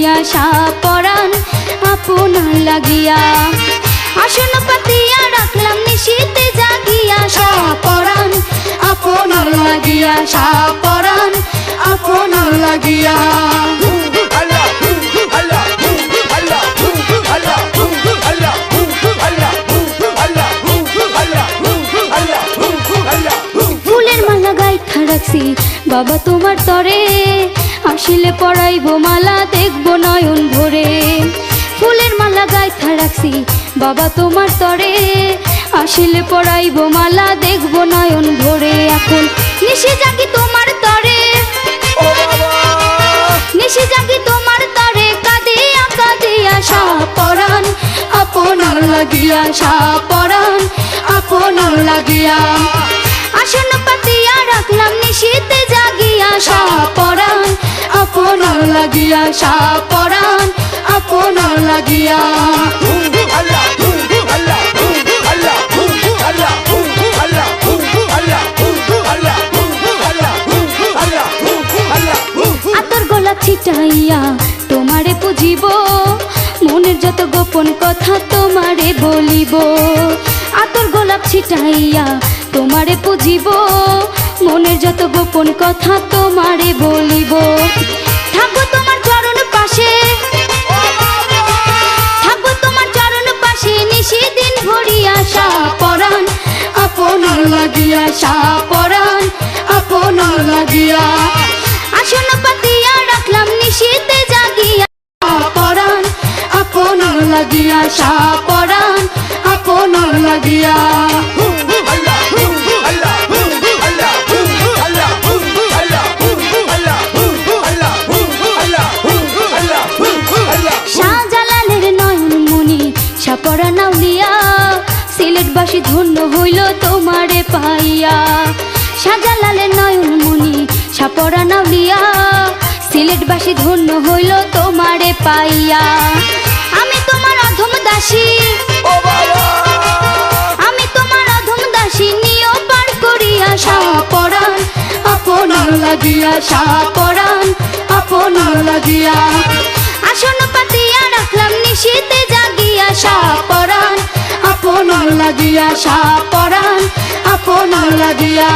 লাগিয়া সাপরান আপনার লাগিয়া আসন পাতিয়া রাখলাম নিশীতে জাগিয়া সাপরান আপনার লাগিয়া সাপরান আপনার লাগিয়া ফুলের মালা গাইথা রাখছি বাবা তোমার তরে আসিলে পরাইবো মালা দেখবো নয়ন ভরে ফুলের মালা গাইথা রাখছি বাবা তোমার তরে আসিলে পরাইবো মালা দেখবো নয়ন ভরে এখন নিশি জাগি তোমার তরে নিশি জাগি তোমার তরে কাঁদিয়া কাঁদিয়া সাপরান আপনার লাগিয়া সাপরান আপনার লাগিয়া আসন পাতিয়া রাখলাম নিশীতে জাগিয়া সাপরান আপনার লাগিয়া সাপরান আপনার লাগিয়া আতর গোলাপ ছিটাইয়া তোমারে পুজিব মনের যত গোপন কথা তোমারে বলিব আতর গোলাপ ছিটাইয়া তোমারে পুজিব মনের যত গোপন কথা তোমারে বলিব থাকবো তোমার চরণ পাশে থাকবো তোমার চরণ পাশে নিশি দিন ভরিয়া সাপরান আপনার লাগিয়া সাপরান আপনার লাগিয়া আসন পাতিয়া রাখলাম নিশীতে জাগিয়া সাপরান আপনার লাগিয়া সাপরান আপনার লাগিয়া শাহজালালের নয়ন মনি সাপরান আউলিয়া সিলেটবাসী ধন্য হইল তোমারে পাইয়া শাহজালালের নয়ন মনি সাপরান আউলিয়া সিলেটবাসী ধন্য হইল তোমারে পাইয়া আমি তোমার অধম দাসী আমি তোমার অধম দাসী নিও পার করিয়া সাপরান আপনার লাগিয়া সাপরান আপনার লাগিয়া আসন পাতিয়া রাখলাম নিশীতে জাগিয়া সাপরান আপনার লাগিয়া সাপরান আপনার লাগিয়া